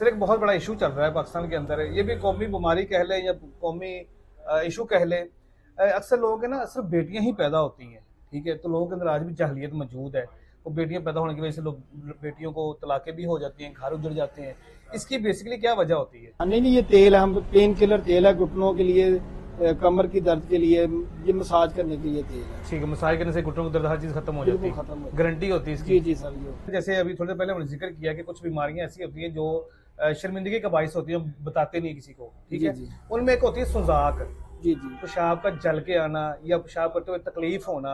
Sir एक बहुत बड़ा इशू चल रहा है पाकिस्तान के अंदर, ये भी कौमी बीमारी कह ले या कौमी इशू कह ले। अक्सर लोगों के ना सिर्फ बेटियां ही पैदा होती हैं, ठीक है, तो लोगों के अंदर आज भी जाहलियत मौजूद है। तो बेटियां पैदा होने की वजह से लोग बेटियों को तलाकें भी हो जाती हैं, घर उजड़ जाते हैं। इसकी बेसिकली क्या वजह होती है? नहीं नहीं, ये तेल है, हम पेन किलर तेल है, घुटनों के लिए, कमर की दर्द के लिए, ये मसाज करने के लिए तेल है। ठीक है, मसाज करने से घुटनों की दर्द हर चीज खत्म हो जाती है, खत्म हो, गारंटी होती है इसकी? जी जी सर। ये जैसे अभी थोड़ी देर पहले हमने जिक्र किया कि कुछ बीमारियां ऐसी होती हैं जो शर्मिंदगी का बाइस होती है, बताते नहीं किसी को, ठीक है। उनमें एक होती है सुजाक, जी जी, पेशाब का जल के आना या पेशाब करते हुए तकलीफ होना,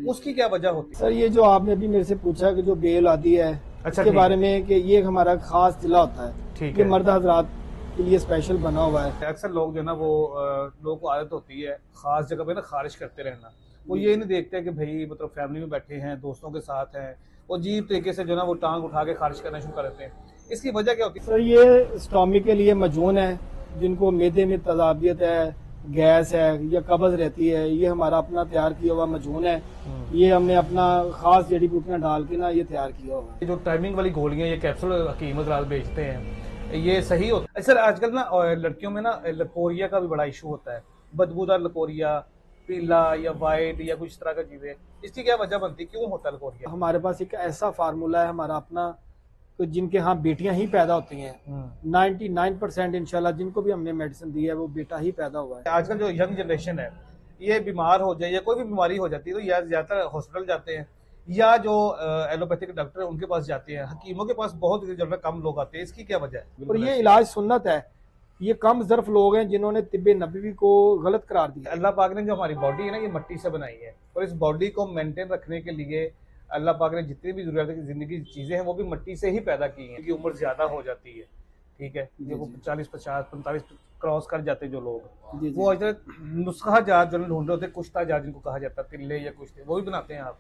उसकी क्या वजह होती है? सर ये जो आपने अभी मेरे से पूछा कि जो बेल आदि है, अच्छा, इसके बारे में कि ये हमारा खास जिला होता है, ठीक है, है, मर्द हजरात के लिए स्पेशल बना हुआ है। अक्सर लोग जो है ना वो लोगों को आदत होती है खास जगह पे ना खारिश करते रहना। वो ये नहीं देखते कि भाई मतलब फैमिली में बैठे हैं, दोस्तों के साथ हैं, वो अजीब तरीके से जो ना वो टांग उठा के खारिश करना शुरू कर देते हैं। इसकी वजह क्या होती है? सर ये स्टोमिक के लिए मजून है, जिनको मैदे में तजाबियत है, गैस है या कब्ज रहती है, ये हमारा अपना तैयार किया हुआ मजून है। ये हमने अपना खास जड़ी बूटियां डाल के ना ये तैयार किया हुआ है। जो टाइमिंग वाली गोलियां, ये कैप्सूल हकीम हज़रात बेचते हैं, ये सही होता है? सर आजकल ना लड़कियों में ना लकोरिया का भी बड़ा इशू होता है, बदबूदार लकोरिया, पीला या वाइट या कुछ तरह का चीजें, इसकी क्या वजह बनती है, क्यों होता है लकोरिया? हमारे पास एक ऐसा फार्मूला है हमारा अपना, तो जिनके यहाँ बेटियां ही पैदा होती हैं, 99% इंशाल्लाह जिनको भी हमने मेडिसिन दी है वो बेटा ही पैदा हुआ है। आजकल जो यंग जनरेशन है, ये बीमार हो जाए या कोई भी बीमारी हो जाती है तो या ज्यादातर हॉस्पिटल जाते हैं या जो एलोपैथिक डॉक्टर है उनके पास जाते हैं, हकीमों के पास बहुत जो कम लोग आते हैं। इसकी क्या वजह है? और ये इलाज सुन्नत है, ये कम ज़र्फ लोग हैं जिन्होंने तिब्बे नबवी को गलत करार दिया। अल्लाह पाक ने जो हमारी बॉडी है ना, ये मिट्टी से बनाई है, और इस बॉडी को मेंटेन रखने के लिए अल्लाह पाक ने जितनी भी जरूरत की जिंदगी की चीजें हैं वो भी मिट्टी से ही पैदा की हैं। उनकी उम्र ज्यादा हो जाती है, ठीक है, जो वो 40, 50, 45 क्रॉस कर जाते हैं जो लोग, वो आज तक नुस्खा जात जो ढूंढ रहे होते हैं, कुश्ता जात जिनको कहा जाता है, तिल्ले या कुश्ते, वो भी बनाते हैं आप।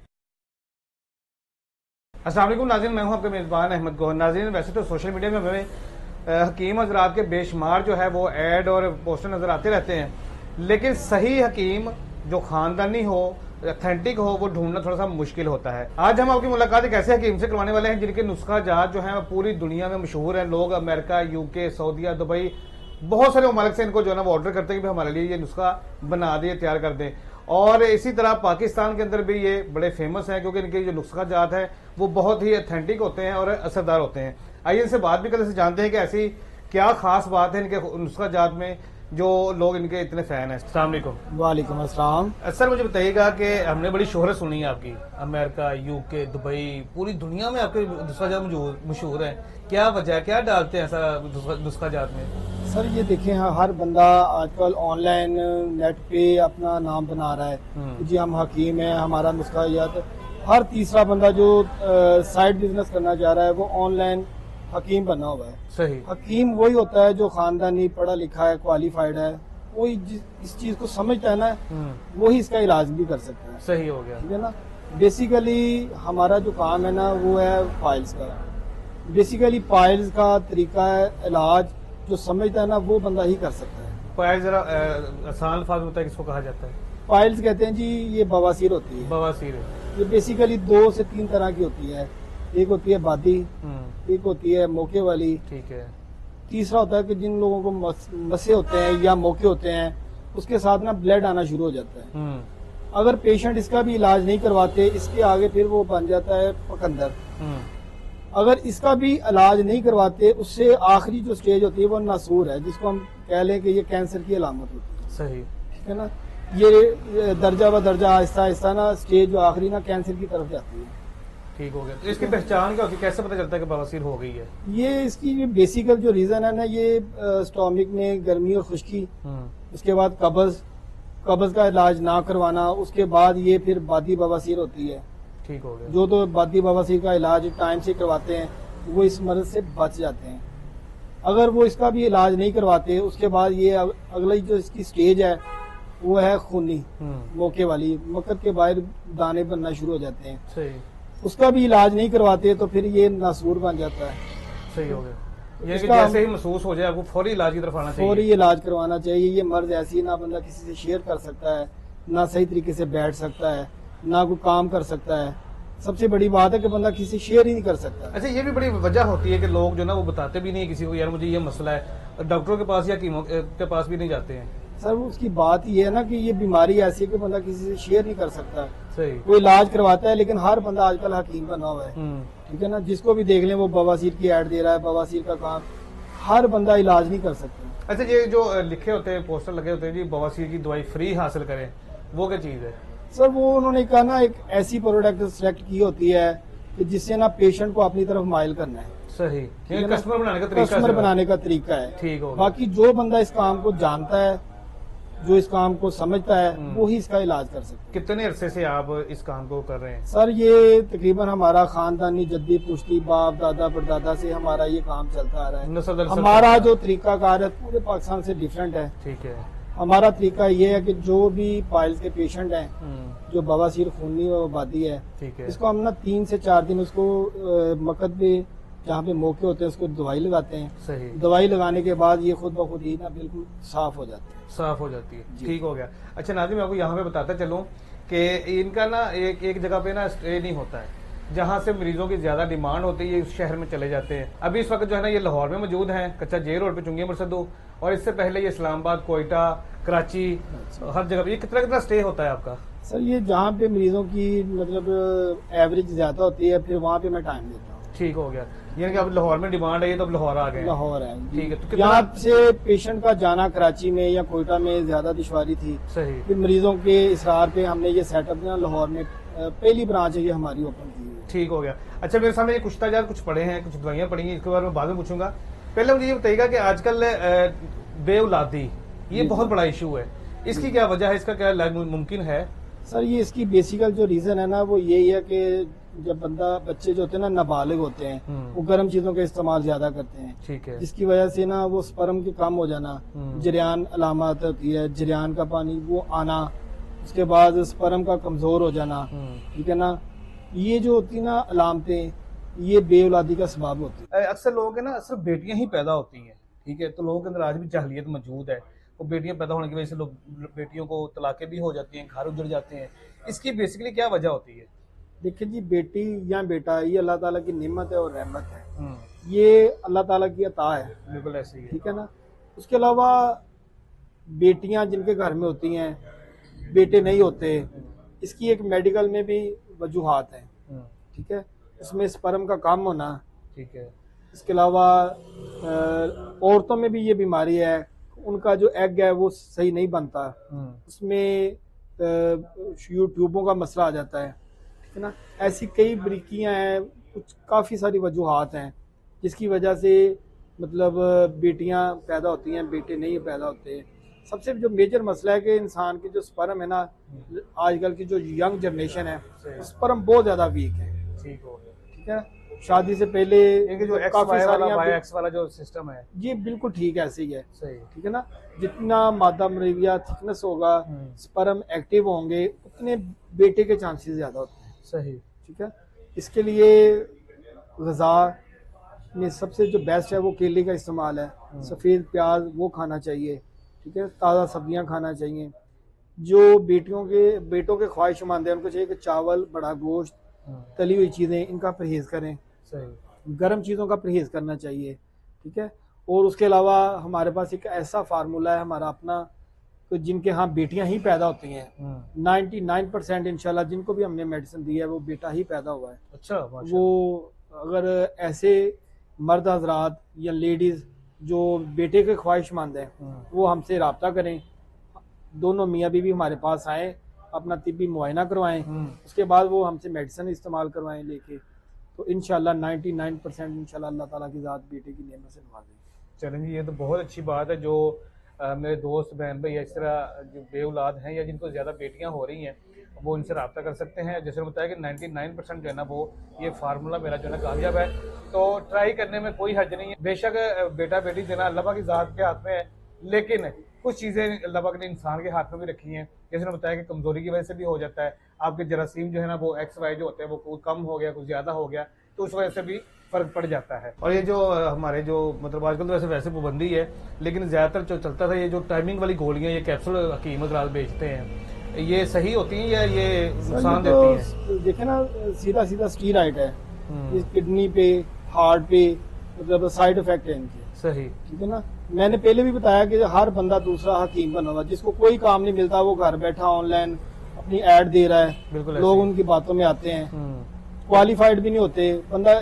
अस्सलाम वालेकुम नाज़रीन, मैं हूं आपका मेज़बान अहमद गौहर। नाज़रीन, वैसे तो सोशल मीडिया में हमें हकीम हज़रात के बेशुमार जो है वो ऐड और पोस्टर नज़र आते रहते हैं, लेकिन सही हकीम जो ख़ानदानी हो, ऑथेंटिक हो, वो ढूंढना थोड़ा सा मुश्किल होता है। आज हम आपकी मुलाकात एक ऐसे हकीम से करवाने वाले हैं जिनके नुस्खा जात जो है पूरी दुनिया में मशहूर है। लोग अमेरिका, यूके, सऊदीया, दुबई, बहुत सारे ममालिक से इनको जो है ना वो ऑर्डर करते हैं कि हमारे लिए ये नुस्खा बना दे, तैयार कर दें। और इसी तरह पाकिस्तान के अंदर भी ये बड़े फेमस हैं क्योंकि इनके जो नुस्खा जात है वो बहुत ही ऑथेंटिक होते हैं और असरदार होते हैं। आइए इनसे बात भी करने से जानते हैं कि ऐसी क्या खास बात है इनके नुस्खा जात में जो लोग इनके इतने फैन हैं। अस्सलाम वालेकुम। वालेकुम अस्सलाम। सर मुझे बताइएगा कि हमने बड़ी शोहरत सुनी है आपकी, अमेरिका, यूके, दुबई, पूरी दुनिया में आपके नुस्खा जात मशहूर है। क्या वजह है, क्या डालते हैं ऐसा नुस्खा जात में? सर ये देखें, हर बंदा आजकल ऑनलाइन नेट पे अपना नाम बना रहा है, जी हम हकीम हैं, हमारा नुस्खा जात। हर तीसरा बंदा जो साइड बिजनेस करना चाह रहा है वो ऑनलाइन हकीम बना हुआ है। सही। हकीम वही होता है जो खानदानी, पढ़ा लिखा है, क्वालिफाइड है, वही इस चीज को समझता है ना, वही इसका इलाज भी कर सकता है। सही हो गया, ठीक है ना। बेसिकली हमारा जो काम है ना वो है पाइल्स का। बेसिकली पाइल्स का तरीका है इलाज, जो समझता है ना वो बंदा ही कर सकता है। पाइल्स जरा आसान अल्फाज होता है, किसको कहा जाता है? पाइल्स कहते हैं जी, ये बवासीर होती है। बवासीर है। ये बेसिकली 2 से 3 तरह की होती है। एक होती है बादी, एक होती है मौके वाली, ठीक है। तीसरा होता है कि जिन लोगों को मसे होते हैं या मौके होते हैं, उसके साथ ना ब्लड आना शुरू हो जाता है। अगर पेशेंट इसका भी इलाज नहीं करवाते, इसके आगे फिर वो बन जाता है पकंदर। अगर इसका भी इलाज नहीं करवाते, उससे आखिरी जो स्टेज होती है वो नासूर है, जिसको हम कह लें कि ये कैंसर की अलामत होती है। सही, ठीक है ना। ये दर्जा ब दर्जा आहिस्ता आहिस्ता ना स्टेज जो आखिरी ना कैंसर की तरफ जाती है। ठीक हो गया। तो इसकी पहचान क्या होती है, कैसे पता चलता है कि बवासीर हो गई है? ये इसकी बेसिकल जो रीजन है ना, ये स्टोमिक में गर्मी और खुश्की, उसके बाद कब्ज का इलाज ना करवाना, उसके बाद ये फिर बादी बवासीर होती है। ठीक हो गया। जो तो बादी बवासीर का इलाज टाइम से करवाते हैं वो इस मर्ज से बच जाते हैं। अगर वो इसका भी इलाज नहीं करवाते, उसके बाद ये अगली जो इसकी स्टेज है वो है खूनी, मौके वाली, मकर के बाहर दाने बनना शुरू हो जाते हैं। सही। उसका भी इलाज नहीं करवाते तो फिर ये नासूर बन जाता है। सही हो गया। ये कि जैसे ही महसूस हो जाए आपको फौरी इलाज की तरफ आना चाहिए। फौरी इलाज करवाना चाहिए। ये मर्ज ऐसी ना बंदा किसी से शेयर कर सकता है, ना सही तरीके से बैठ सकता है, ना कोई काम कर सकता है। सबसे बड़ी बात है कि बंदा किसी शेयर ही नहीं कर सकता। अच्छा, ये भी बड़ी वजह होती है कि लोग जो ना वो बताते भी नहीं है किसी को, यार मुझे ये मसला है, डॉक्टरों के पास या हकीमों के पास भी नहीं जाते हैं। सर उसकी बात ये है ना कि ये बीमारी ऐसी है कि बंदा किसी से शेयर नहीं कर सकता। सही। वो इलाज करवाता है लेकिन हर बंदा आजकल हकीम बना हुआ है, ठीक है ना। जिसको भी देख लें वो बवासीर की ऐड दे रहा है, बवासीर का काम, हर बंदा इलाज नहीं कर सकता। अच्छा, ये जो लिखे होते हैं, पोस्टर लगे होते हैं जी, बवासीर की दवाई फ्री हासिल करें, वो क्या चीज है? सर वो उन्होंने कहा ना एक ऐसी प्रोडक्ट सिलेक्ट की होती है कि जिससे ना पेशेंट को अपनी तरफ माइल करना है। सही, कस्टमर बनाने का तरीका, कस्टमर बनाने का तरीका है। ठीक हो। बाकी जो बंदा इस काम को जानता है, जो इस काम को समझता है, वो ही इसका इलाज कर सकता है। कितने अरसे से आप इस काम को कर रहे हैं? सर ये तकरीबन हमारा खानदानी जद्दी पुश्ती बाप दादा परदादा से हमारा ये काम चलता आ रहा है। हमारा जो तरीकाकार है पूरे पाकिस्तान से डिफरेंट है। ठीक है। हमारा तरीका ये है कि जो भी पाइल्स के पेशेंट हैं, जो बवासीर खूनी आबादी है, ठीक है, इसको हम ना 3 से 4 दिन उसको मकद पे जहाँ पे मौके होते हैं उसको दवाई लगाते हैं। सही। दवाई लगाने के बाद ये खुद ब खुद ही ना बिल्कुल साफ हो जाती है। साफ हो जाती है। ठीक हो गया। अच्छा नाज़िम, मैं आपको यहाँ पे बताता चलूँ कि इनका ना एक जगह पे ना स्टे नहीं होता है। जहाँ से मरीजों की ज्यादा डिमांड होती है ये उस शहर में चले जाते हैं। अभी इस वक्त जो है ना ये लाहौर में मौजूद हैं, कच्चा जे रोड पे चुंगी मरसदो, और इससे पहले ये इस्लामाबाद, कोयटा, कराची, हर जगह। ये कितना कितना स्टे होता है आपका? सर ये जहाँ पे मरीजों की मतलब एवरेज ज्यादा होती है फिर वहाँ पे मैं टाइम देता हूँ। ठीक हो गया। यानी कि अब लाहौर में डिमांड है, ये तो अब लाहौर आ गए। लाहौर है, ठीक है। तो यहाँ से पेशेंट का जाना कराची में या कोयटा में ज्यादा दुश्वारी थी। सही। फिर मरीजों के इसरार पे हमने ये सेटअप ना लाहौर में पहली ब्रांच है ये हमारी ओपन की। ठीक हो गया। अच्छा, मेरे सामने ये कुछ ताजात कुछ पड़े हैं, कुछ दवाइयाँ पड़ी हैं, इसके बारे में बाद में पूछूंगा। पहले मुझे ये बताइएगा कि आजकल बेऔलादी ये बहुत बड़ा इशू है, इसकी क्या वजह है, इसका क्या इलाज मुमकिन है? सर ये इसकी बेसिकल जो रीजन है ना वो यही है कि जब बच्चे जो होते हैं ना नाबालिग होते हैं वो गर्म चीजों का इस्तेमाल ज्यादा करते हैं। ठीक है। जिसकी वजह से ना वो स्पर्म के कम हो जाना, जरियान अलामत होती है, जरियान का पानी वो आना, उसके बाद स्पर्म का कमजोर हो जाना, ठीक है ना। ये जो होती ना अलामतें ये बेऔलादी का सबब होती है। अक्सर लोग है ना सिर्फ बेटियां ही पैदा होती हैं, ठीक है, तो लोगों के अंदर आज भी जाहलियत मौजूद है। वो बेटियां पैदा होने की वजह से लोग बेटियों को तलाकें भी हो जाती हैं, घर उजड़ जाते हैं। इसकी बेसिकली क्या वजह होती है? देखिए जी, बेटी या बेटा ये अल्लाह ताला की नेमत है और रहमत है, ये अल्लाह ताला की अता है। बिल्कुल ऐसे ही है। ठीक है ना। उसके अलावा बेटियां जिनके घर में होती हैं बेटे नहीं होते, इसकी एक मेडिकल में भी वजूहात है, ठीक है। इसमें स्पर्म का कम होना, ठीक है। इसके अलावा औरतों में भी ये बीमारी है, उनका जो एग है वो सही नहीं बनता, उसमें ट्यूबों का मसला आ जाता है, ठीक है ना। ऐसी कई बरीकियां हैं, कुछ काफ़ी सारी वजूहात हैं जिसकी वजह से मतलब बेटियां पैदा होती हैं, बेटे नहीं पैदा होते। सबसे जो मेजर मसला है कि इंसान की जो स्पर्म है ना, आजकल की जो यंग जनरेशन है स्पर्म बहुत ज़्यादा वीक है। ठीक हो गया, ठीक है। शादी से पहले जो एक्स वाला जो सिस्टम है ये बिल्कुल ठीक है, ऐसे ही है, सही, ठीक है ना। जितना मादा मरेविया थिकनेस होगा, स्पर्म एक्टिव होंगे, उतने बेटे के चांसेस ज्यादा होते हैं। सही, ठीक है। इसके लिए ग़िज़ा में सबसे जो बेस्ट है वो केले का इस्तेमाल है, सफ़ेद प्याज वो खाना चाहिए, ठीक है। ताज़ा सब्जियां खाना चाहिए। जो बेटों के ख्वाहिशमंद है उनको चाहिए कि चावल, बड़ा गोश्त, तली हुई चीज़ें इनका परहेज़ करें, सही, गर्म चीज़ों का परहेज़ करना चाहिए, ठीक है। और उसके अलावा हमारे पास एक ऐसा फार्मूला है हमारा अपना, तो जिनके यहाँ बेटियां ही पैदा होती हैं 99% इंशाल्लाह जिनको भी हमने मेडिसिन दी है वो बेटा ही पैदा हुआ है। अच्छा, वो अगर ऐसे मर्द हजरात या लेडीज जो बेटे के ख्वाहिशमंद हैं वो हमसे रब्ता करें, दोनों मियाँ बीवी हमारे पास आए, अपना तिब्बी मुआयना करवाएं, उसके बाद वो हमसे मेडिसिन इस्तेमाल करवाएं लेके, तो इंशाल्लाह 99% इंशाल्लाह अल्लाह ताला की ज़ात बेटे की नेमत से नवाजेगी। चलें जी, ये तो बहुत अच्छी बात है। जो मेरे दोस्त बहन भाई इस तरह जो बेऔलाद हैं या जिनको ज़्यादा बेटियां हो रही हैं वो इनसे रब्ता कर सकते हैं। जैसे बताया कि 99% जो है ना वो ये फार्मूला मेरा जो है ना कामयाब है, तो ट्राई करने में कोई हर्ज नहीं है। बेशक बेटा बेटी देना अल्लाह की ज़ात के हाथ में है, लेकिन कुछ चीज़ें अल्लाह पाक ने इंसान के हाथ में भी रखी हैं। जैसे ने बताया कि कमज़ोरी की वजह से भी हो जाता है, आपके जरासीम जो है ना वो XY जो होते हैं वो कुछ कम हो गया, कुछ ज़्यादा हो गया, तो उस वजह से भी फ़र्क पड़ जाता है। और ये जो हमारे जो मतलब आजकल तो वैसे पाबंदी है, लेकिन ज़्यादातर जो चलता था ये जो टाइमिंग वाली गोलियाँ, ये कैप्सूल हकीम हज़रात बेचते हैं, ये सही होती हैं या ये सर, नुकसान ये देती हैं? तो देखे ना, सीधा सीधा स्टीरॉइड है, हम्म, इस किडनी पे, हार्ट पे, मतलब साइड इफेक्ट है इनके। सही। ठीक है ना, मैंने पहले भी बताया कि हर बंदा दूसरा हकीम बना हुआ, जिसको कोई काम नहीं मिलता, वो घर बैठा ऑनलाइन अपनी ऐड दे रहा है, बिल्कुल लोग ऐसे ही। उनकी बातों में आते हैं, हम्म, क्वालिफाइड भी नहीं होते बंदा।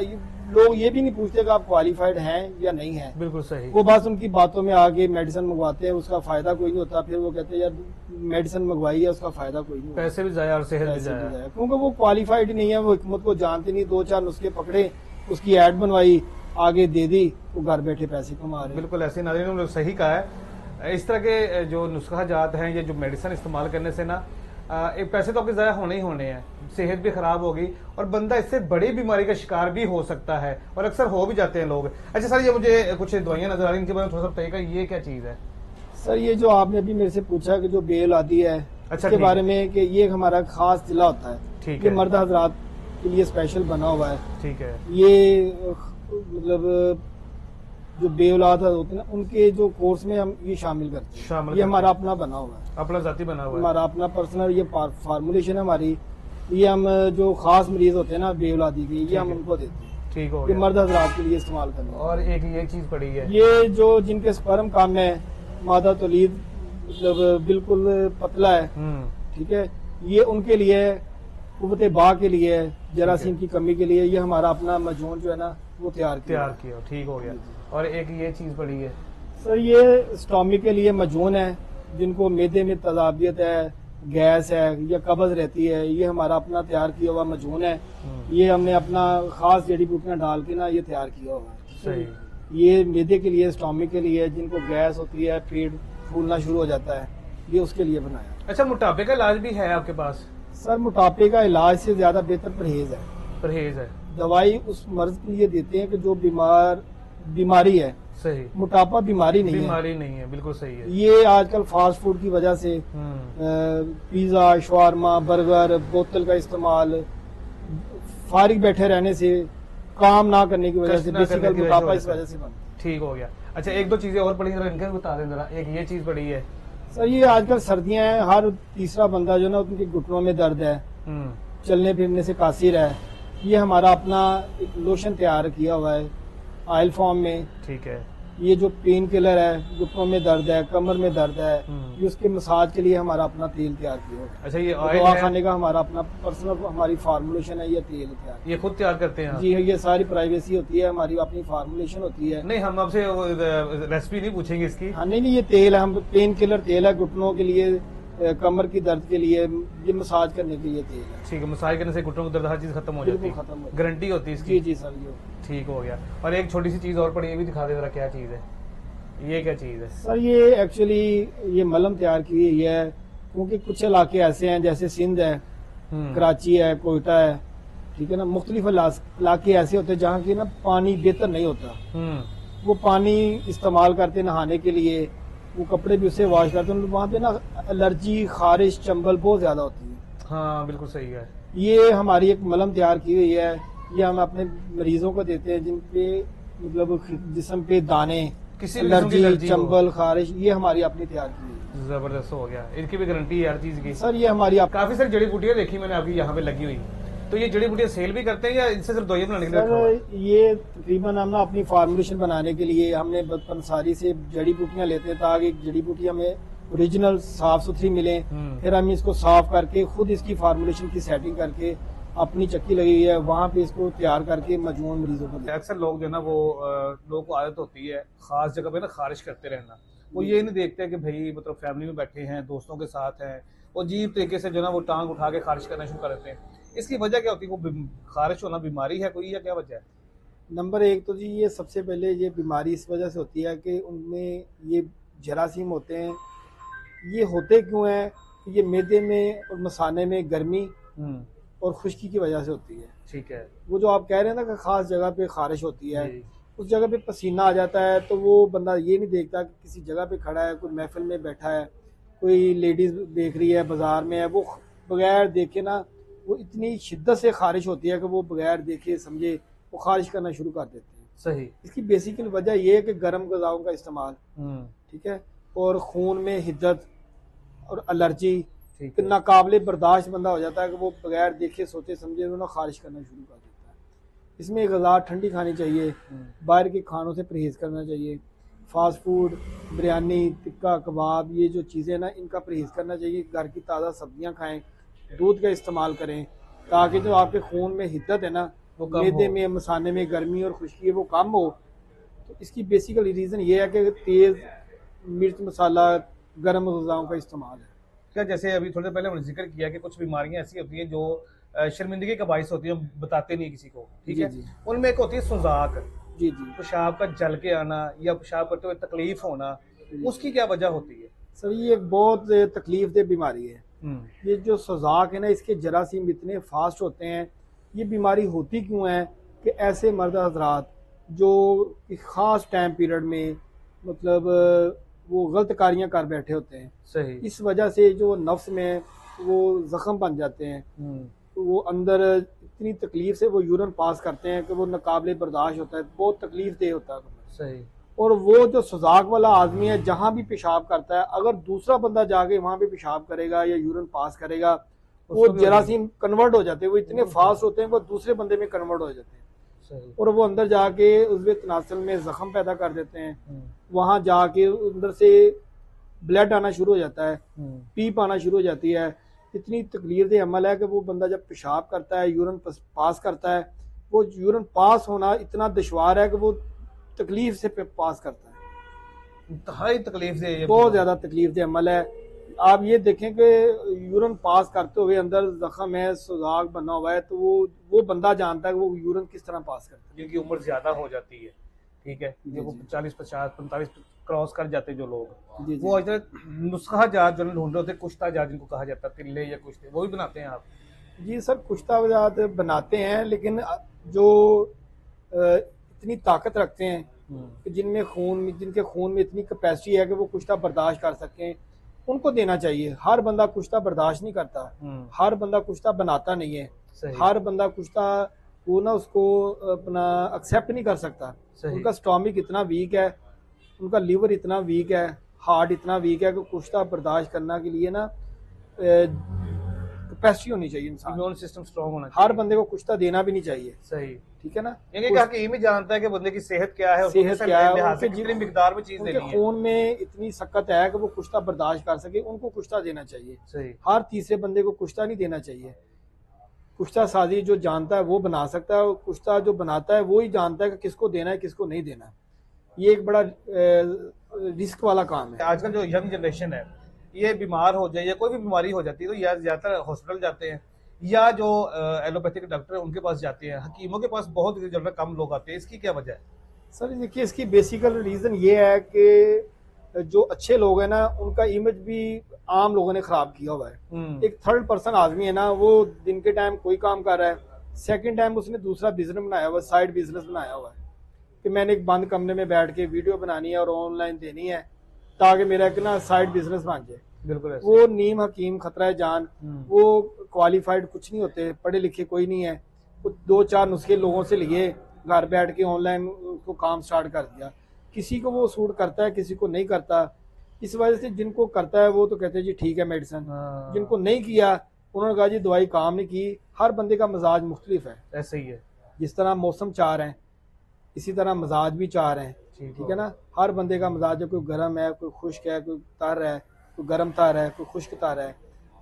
लोग ये भी नहीं पूछते कि आप क्वालिफाइड हैं या नहीं हैं, बिल्कुल सही। वो बस उनकी बातों में आके मेडिसिन मंगवाते हैं, उसका फायदा कोई नहीं होता, फिर वो कहते हैं यार मेडिसिन मंगवाई है, उसका फायदा कोई नहीं होता, पैसे भी जाया और सेहत भी पैसे भी जाया। जाए, क्योंकि वो क्वालिफाइड ही नहीं है, वो हिकमत को जानते नहीं, दो चार नुस्खे पकड़े, उसकी ऐड बनवाई, आगे दे दी, वो घर बैठे पैसे कमा रहे हैं। बिल्कुल ऐसे नाज़रीन, उन्होंने सही कहा है। इस तरह के जो नुस्खा जात हैं, ये जो मेडिसिन इस्तेमाल करने से ना एक पैसे तो आपके ज़ाया होने ही होने हैं, सेहत भी खराब होगी और बंदा इससे बड़ी बीमारी का शिकार भी हो सकता है, और अक्सर हो भी जाते हैं लोग। अच्छा सर, ये मुझे कुछ दवाइयाँ नजर आ रही हैं, इनके बारे में थोड़ा सा बताइएगा, ये क्या चीज़ है? सर, ये जो आपने अभी मेरे से पूछा कि जो बेल आदि है, अच्छा, इसके ठीक बारे में, कि ये हमारा खास जिला होता है, ठीक ये है। मर्द हजरात के लिए स्पेशल बना हुआ है। ठीक है। ये मतलब जो बेऔलाद होते हैं ना, उनके जो कोर्स में हम ये शामिल करते हैं, शामिल ये करते हमारा हैं। अपना बना हुआ है, अपना जाती बना हुआ है। हमारा अपना पर्सनल ये फार्मूलेशन है हमारी। ये हम जो खास मरीज होते हैं ना बेऔलादी के, ये हम है। उनको देते हैं, ठीक हो ये गया। मर्द हजरात के लिए इस्तेमाल करना है। और एक ये चीज़ पड़ी है, ये जो जिनके स्पर्म कम है, मादा तौलीद मतलब बिल्कुल पतला है, ठीक है, ये उनके लिए, कुव्वत बा के लिए, जरासीम की कमी के लिए, ये हमारा अपना मजून जो है ना वो तैयार किया। है। ठीक हो गया। और एक ये चीज़ पड़ी है, सर, ये स्टोमी के लिए मजून है, जिनको मैदे में तजाबियत है, गैस है या कब्ज रहती है, ये हमारा अपना तैयार किया हुआ मजून है। ये हमने अपना खास जड़ी बूटियां डाल के ना ये तैयार किया हुआ है। सही। ये मैदे के लिए, स्टोमी के लिए, जिनको गैस होती है, पेट फूलना शुरू हो जाता है, ये उसके लिए बनाया। अच्छा, मोटापे का इलाज भी है आपके पास? सर, मोटापे का इलाज से ज्यादा बेहतर परहेज है। परहेज है। दवाई उस मर्ज के लिए देते हैं कि जो बीमारी है, सही। मोटापा बीमारी नहीं है। बीमारी नहीं है, बिल्कुल सही है। ये आजकल फास्ट फूड की वजह से पिज्जा, शवारमा, बर्गर, बोतल का इस्तेमाल, फारिग बैठे रहने से, काम ना करने की वजह कष्ट से, ना करने बेसिकल की वजह मोटापा से इस वजह से बनता है। ठीक हो गया। अच्छा, एक दो चीजें और पड़ी हैं, जरा इनके बता दें जरा। एक ये चीज पड़ी है। सर, ये आजकल सर्दियां हैं, हर तीसरा बंदा जो ना उनके घुटनों में दर्द है, हम्म, चलने फिरने से कासिर है, ये हमारा अपना एक लोशन तैयार किया हुआ है ऑयल फॉर्म में। ठीक है। ये जो पेन किलर है, घुटनों में दर्द है, कमर में दर्द है, ये उसके मसाज के लिए हमारा अपना तेल तैयार किया हुआ है। अच्छा, ये ऑयल दवा है, खाने का हमारा अपना पर्सनल हमारी फार्मूलेशन है, ये तेल तैयार। ये खुद तैयार करते हैं आप? जी, ये सारी प्राइवेसी होती है, हमारी अपनी फार्मूलेशन होती है। नहीं, हम आपसे रेसिपी नहीं पूछेंगे इसकी। हाँ, नहीं, ये तेल है, हम पेन किलर तेल है, घुटनों के लिए, कमर की दर्द के लिए, ये मसाज करने के लिए तेल है। ठीक है, मसाज करने से घुटनों की दर्द हर चीज खत्म हो जाती बिल्कुल है, खत्म हो। गारंटी होती है जी इसकी? जी सर, ये ठीक हो गया। और एक छोटी सी चीज और पड़ी, ये भी दिखा दे जरा, क्या चीज है ये? क्या चीज है? सर, ये एक्चुअली ये मलहम तैयार की हुई है, क्योंकि कुछ इलाके ऐसे हैं, जैसे सिंध है, कराची है, कोयटा है, ठीक है ना, मुख्तलिफ इलाके ऐसे होते हैं जहाँ की ना पानी बेहतर नहीं होता, वो पानी इस्तेमाल करते नहाने के लिए, वो कपड़े भी उससे वॉश करते हैं, वहाँ पे ना एलर्जी, खारिश, चंबल बहुत ज्यादा होती है। हाँ, बिल्कुल सही है। ये हमारी एक मलहम तैयार की हुई है, ये हम अपने मरीजों को देते हैं जिन पे मतलब जिस्म पे दाने, किसी भी किस्म की एलर्जी हो। चंबल, खारिश, ये हमारी अपनी तैयार की हुई है। जबरदस्त हो गया। इनकी भी गारंटी है हर चीज की? सर, ये हमारी काफी सारी जड़ी बूटियां देखी मैंने आपकी यहाँ पे लगी हुई, तो ये जड़ी बूटियां सेल भी करते हैं या इनसे सिर्फ दवाइयां बनाने के लिए रखा हुआ है? सर, ये तकरीबन हम ना अपनी फार्मूलेशन बनाने के लिए हमने पंसारी से जड़ी बूटियां लेते हैं, ताकि जड़ी बूटी हमें ओरिजिनल साफ सुथरी मिले। फिर हम इसको साफ करके खुद इसकी फार्मूलेशन की सेटिंग करके, अपनी चक्की लगी हुई है वहाँ पे इसको तैयार करके मजमून मरीजों को देते हैं। अक्सर लोग जो है ना वो लोगों को आदत होती है खास जगह पे ना खारिश करते रहना। वो ये नहीं देखते कि भाई मतलब फैमिली में बैठे हैं, दोस्तों के साथ हैं, वो अजीब तरीके से जो ना वो टांग उठा के खारिश करना शुरू कर देते हैं। इसकी वजह क्या होती है? वो खारिश होना बीमारी है कोई या क्या वजह है? नंबर एक तो जी, ये सबसे पहले ये बीमारी इस वजह से होती है कि उनमें ये जरासीम होते हैं। ये होते क्यों हैं? ये मैदे में और मसाने में गर्मी और खुश्की की वजह से होती है। ठीक है। वो जो आप कह रहे हैं ना कि खास जगह पे खारिश होती है, जी। उस जगह पे पसीना आ जाता है, तो वो बंदा ये नहीं देखता कि किसी जगह पे खड़ा है, कोई महफिल में बैठा है, कोई लेडीज देख रही है, बाजार में है, वो बगैर देखे ना वो इतनी शिद्दत से खारिश होती है कि वो बगैर देखे समझे वो खारिश करना शुरू कर देते हैं। सही। इसकी बेसिकल वजह ये है कि गर्म गज़ाओं का इस्तेमाल, ठीक है, और खून में हिद्दत और एलर्जी, ठीक कि है। नाकाबिले बर्दाश्त बंदा हो जाता है कि वो बगैर देखे सोचे समझे वो ना खारिश करना शुरू कर देता है। इसमें ग़िज़ा ठंडी खानी चाहिए, बाहर के खानों से परहेज़ करना चाहिए, फास्ट फूड, बिरयानी, टिक्का कबाब, ये जो चीज़ें ना इनका परहेज़ करना चाहिए। घर की ताज़ा सब्जियां खाएं, दूध का इस्तेमाल करें, ताकि जो आपके खून में हिद्दत है ना, वो कम मैदे हो। में मसाने में गर्मी और खुश्की है वो कम हो। तो इसकी बेसिकली रीज़न ये है कि तेज़ मिर्च मसाला गर्म ग़िज़ाओं का इस्तेमाल है। क्या जैसे अभी थोड़ी देर पहले हमने जिक्र किया कि कुछ बीमारियां ऐसी होती हैं जो शर्मिंदगी का बाइस होती है, बताते नहीं किसी को, ठीक जी है। जी उनमें एक होती है सुजाक, जी जी पेशाब का जल के आना या पेशाब करते हुए तकलीफ होना, उसकी क्या वजह होती है? सर ये एक बहुत तकलीफ दह बीमारी है। ये जो सुजाक है ना इसके जरासीम इतने फास्ट होते हैं। ये बीमारी होती क्यों है कि ऐसे मर्द हजरात जो एक ख़ास टाइम पीरियड में मतलब वो गलत कारियाँ कर बैठे होते हैं, सही। इस वजह से जो नफ्स में वो ज़ख्म बन जाते हैं, तो वो अंदर इतनी तकलीफ से वो यूरिन पास करते हैं कि वो नाकाबिले बर्दाश्त होता है, बहुत तकलीफ दे होता है। सही। और वो जो सुजाक वाला आदमी है जहां भी पेशाब करता है, अगर दूसरा बंदा जाके वहां पे पेशाब करेगा या यूरिन पास करेगा, वो उसको भी जरासीम कन्वर्ट हो जाते हैं, वो इतने फास्ट होते हैं वो दूसरे बंदे में कन्वर्ट हो जाते हैं। सही। और वो अंदर जाके उसमें तनासल में जख्म पैदा कर देते हैं, वहां जाके अंदर से ब्लड आना शुरू हो जाता है, पीप आना शुरू हो जाती है। इतनी तकलीफ दे अमल है कि वो बंदा जब पेशाब करता है, यूरिन पास करता है, वो यूरिन पास होना इतना दुश्वार है कि वो तकलीफ से पास करता है। इंतहाई तकलीफ से ये बहुत ज्यादा तकलीफ दे अमल है। आप ये देखें कि यूरिन पास करते हुए अंदर जख्म है, सुजाक बना हुआ है, तो वो बंदा जानता है कि वो यूरिन किस तरह पास करता है। जिनकी उम्र ज्यादा हो जाती है, ठीक है, जी, वो जी। 40 50 45 क्रॉस कर जाते हैं जो लोग, जी जी वो इधर नुस्खा जात जो ढूंढ रहे होते हैं, कुश्ता जात जिनको कहा जाता है, तिल्ले या कुश्ते, वो भी बनाते हैं आप? जी सर, कुश्ता वजात बनाते हैं, लेकिन जो इतनी ताकत रखते हैं कि जिनके खून में इतनी कैपेसिटी है कि वो कुश्ता बर्दाश्त कर सकें, उनको देना चाहिए। हर बंदा कुश्ता बर्दाश्त नहीं करता, हर बंदा कुश्ता बनाता नहीं है, सही। हर बंदा कुश्ता वो ना उसको अपना एक्सेप्ट नहीं कर सकता। सही। उनका स्टॉमिक इतना वीक है, उनका लीवर इतना वीक है, हार्ट इतना वीक है कि कुश्ता बर्दाश्त करने के लिए ना कैपेसिटी होनी चाहिए इंसान। इम्यून सिस्टम स्ट्रांग होना चाहिए। हर बंदे को कुश्ता देना भी नहीं चाहिए। सही। ठीक है ना। यानी कि हकीम ही जानता है कि बंदे की सेहत क्या है, उसको सेहत किस क्या है, लिहाज से उनके कितनी मिकदार में चीज उनके देनी है। खून में इतनी सकत है कि वो कुश्ता बर्दाश्त कर सके, उनको कुश्ता देना चाहिए। सही। हर तीसरे बंदे को कुश्ता नहीं देना चाहिए। कुश्ता साजी जो जानता है वो बना सकता है, और कुश्ता जो बनाता है वो ही जानता है कि किसको देना है किसको नहीं देना। ये एक बड़ा रिस्क वाला काम है। आजकल जो यंग जनरेशन है, ये बीमार हो जाए या कोई भी बीमारी हो जाती है तो या ज्यादातर हॉस्पिटल जाते हैं या जो एलोपैथिक डॉक्टर है उनके पास जाते हैं, हकीमों के पास बहुत जरूरत कम लोग आते हैं। इसकी क्या वजह है? सर देखिए, इसकी बेसिकल रीजन ये है कि जो अच्छे लोग हैं ना उनका इमेज भी आम लोगों ने खराब किया हुआ है। एक थर्ड पर्सन आदमी है ना, वो दिन के टाइम कोई काम कर रहा है, सेकंड टाइम उसने दूसरा बिजनेस बनाया हुआ है, साइड बिजनेस बनाया हुआ है कि मैंने एक बंद कमरे में बैठ के वीडियो बनानी है और ऑनलाइन देनी है ताकि मेरा एक ना साइड बिजनेस बन जाए। बिल्कुल ऐसे। वो नीम हकीम खतरा है जान, वो क्वालिफाइड कुछ नहीं होते, पढ़े लिखे कोई नहीं है। वो 2-4 नुस्खे लोगों से लिए, घर बैठ के ऑनलाइन उसको काम स्टार्ट कर दिया। किसी को वो सूट करता है, किसी को नहीं करता। इस वजह से जिनको करता है वो तो कहते हैं जी ठीक है मेडिसिन, जिनको नहीं किया उन्होंने कहा जी दवाई काम नहीं की। हर बंदे का मिजाज मुख्तलिफ है, ऐसे ही है। जिस तरह मौसम 4 हैं इसी तरह मिजाज भी 4 हैं। ठीक है ना। हर बंदे का मिजाज है, कोई गर्म है, कोई खुश्क है, कोई तर है, कोई गर्म तार है, कोई खुश्क तार है।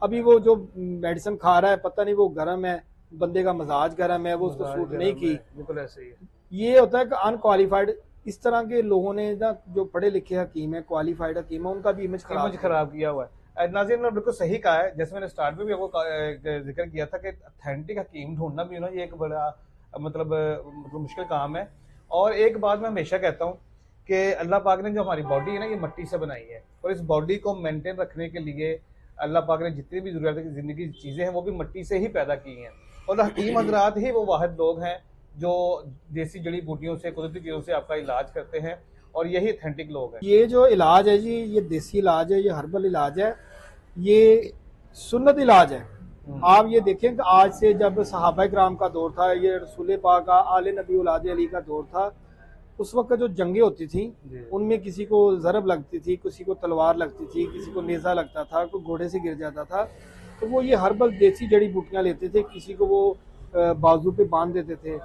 अभी वो जो मेडिसिन खा रहा है पता नहीं वो गर्म है, बंदे का मजाज गर्म है, वो उसको सूट नहीं की। बिल्कुल ऐसे ही है। ये होता है कि अनक्वालिफाइड इस तरह के लोगों ने ना, जो पढ़े लिखे हकीम है, क्वालिफाइड हकीम है, उनका भी इमेज खराब किया हुआ है। नाज़रीन ने बिल्कुल सही कहा है, जैसे मैंने स्टार्ट में भी आपको जिक्र किया था कि ऑथेंटिक हकीम ढूंढना भी ना ये एक बड़ा मतलब मुश्किल काम है। और एक बात मैं हमेशा कहता हूँ कि अल्लाह पाक ने जो हमारी बॉडी है ना ये मिट्टी से बनाई है, और इस बॉडी को मेंटेन रखने के लिए अल्लाह पाक ने जितनी भी ज़रूरत की ज़िंदगी की चीज़ें हैं वो भी मिट्टी से ही पैदा की हैं। और हकीम हजरात ही वो वाहिद लोग हैं जो देसी जड़ी बूटियों से, कुदरती चीज़ों से आपका इलाज करते हैं, और यही ऑथेंटिक लोग हैं। ये जो इलाज है जी, ये देसी इलाज है, ये हर्बल इलाज है, ये सुन्नत इलाज है। आप ये देखें कि आज से जब सहाबा किराम का दौर था, ये रसूल पाक का आले नबी औलाद अली का दौर था, उस वक्त जो जंगें होती थी उनमें किसी को ज़रब लगती थी, किसी को तलवार लगती थी, किसी को नेज़ा लगता था, कोई घोड़े से गिर जाता था, तो वो ये हर्बल देसी जड़ी बूटियां लेते थे। किसी को वो बाजू पे बांध देते थे,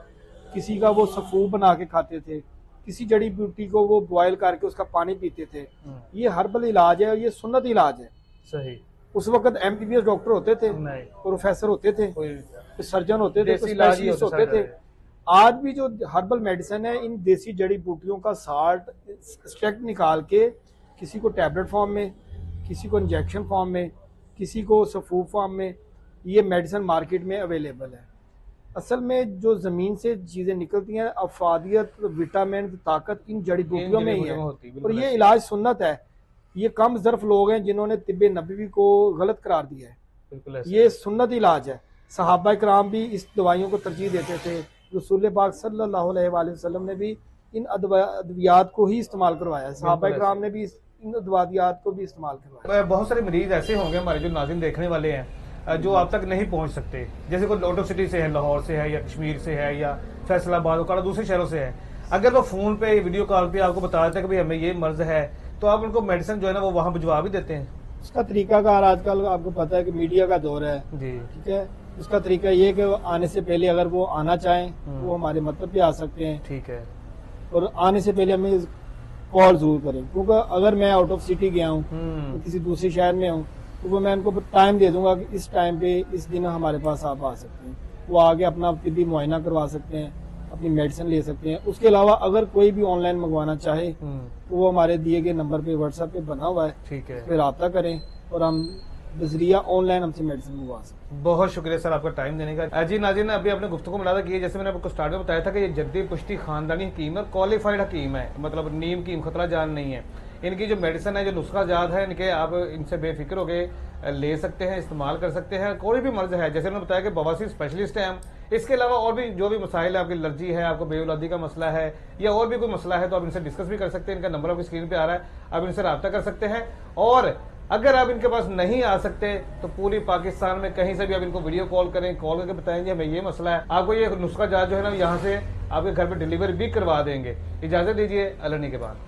किसी का वो सफू बना के खाते थे, किसी जड़ी बूटी को वो बॉयल करके उसका पानी पीते थे। ये हर्बल इलाज है और ये सुन्नत इलाज है। सही। उस वक्त MBBS डॉक्टर होते थे, प्रोफेसर होते थे, सर्जन होते थे, स्पेशलिस्ट होते थे। आज भी जो हर्बल मेडिसिन है, इन देसी जड़ी बूटियों का साल्ट एक्सट्रैक्ट निकाल के किसी को टैबलेट फॉर्म में, किसी को इंजेक्शन फॉर्म में, किसी को सफूफ फॉर्म में, ये मेडिसिन मार्केट में अवेलेबल है। असल में जो जमीन से चीजें निकलती हैं, अफादियत, विटामिन, ताकत इन जड़ी बूटियों में ही है। और ये इलाज सुन्नत है। ये कम ज़र्फ लोग हैं जिन्होंने तिब्बे नबवी को गलत करार दिया है। ये सुन्नत इलाज है। सहाबा कराम भी इस दवाइयों को तरजीह देते थे। रसूल पाक सल्लल्लाहु अलैहि वसल्लम ने भी इन अद्वियात को ही इस्तेमाल करवाया है। सहाबा कराम ने भी इन अद्वियात को भी इस्तेमाल करवाया। बहुत सारे मरीज ऐसे होंगे हमारे जो नाज़रीन देखने वाले हैं जो आप तक नहीं पहुंच सकते, जैसे कोई आउट ऑफ सिटी से है, लाहौर से है या कश्मीर से है या फैसलाबाद और दूसरे शहरों से है। अगर वो फोन पे, वीडियो कॉल पे आपको बता देते हैं कि भाई हमें ये मर्ज है, तो आप उनको मेडिसिन जो है ना वो वहां भिजवा भी देते हैं। उसका तरीकाकार आजकल आपको पता है कि मीडिया का दौर है जी, ठीक है। उसका तरीका ये है कि आने से पहले अगर वो आना चाहें वो हमारे मतलब पे आ सकते हैं, ठीक है। और आने से पहले हमें कॉल जरूर करें, क्योंकि अगर मैं आउट ऑफ सिटी गया हूँ तो किसी दूसरे शहर में हूँ तो वो मैं उनको टाइम दे दूंगा कि इस टाइम पे इस दिन हमारे पास आप आ सकते हैं। वो आगे अपना तिब्बी मुआयना करवा सकते हैं, अपनी मेडिसिन ले सकते हैं। उसके अलावा अगर कोई भी ऑनलाइन मंगवाना चाहे तो वो हमारे दिए गए नंबर पे व्हाट्सएप पे बना हुआ है, ठीक है। फिर रब्ता करें और हम बजरिया ऑनलाइन हमसे मेडिसिन मंगवा सकते हैं। बहुत शुक्रिया सर आपका टाइम देने का। जी नाज़रीन, अभी आपने गुफ्तगू मुलादा की है, जैसे मैंने आपको स्टार्ट में बताया था कि ये जद्दी पुश्ती खानदानी हकीम है, क्वालिफाइड हकीम है, मतलब नीम हकीम खतरा जान नहीं है। इनकी जो मेडिसिन है, जो नुस्खा जात है इनके, आप इनसे बेफिक्र होके ले सकते हैं, इस्तेमाल कर सकते हैं। कोई भी मर्ज है, जैसे मैंने बताया कि बवासीर स्पेशलिस्ट हैं हम। इसके अलावा और भी जो भी मसाइल है, आपकी एलर्जी है, आपको बेऔलादी का मसला है या और भी कोई मसला है, तो आप इनसे डिस्कस भी कर सकते हैं। इनका नंबर आपकी स्क्रीन पे आ रहा है, आप इनसे रब्ता कर सकते हैं। और अगर आप इनके पास नहीं आ सकते तो पूरी पाकिस्तान में कहीं से भी आप इनको वीडियो कॉल करें, कॉल करके बताएंगे हमें ये मसला है, आपको ये नुस्खा जात जो है ना यहाँ से आपके घर पे डिलीवरी भी करवा देंगे। इजाजत दीजिए, अल्लाह के बाद।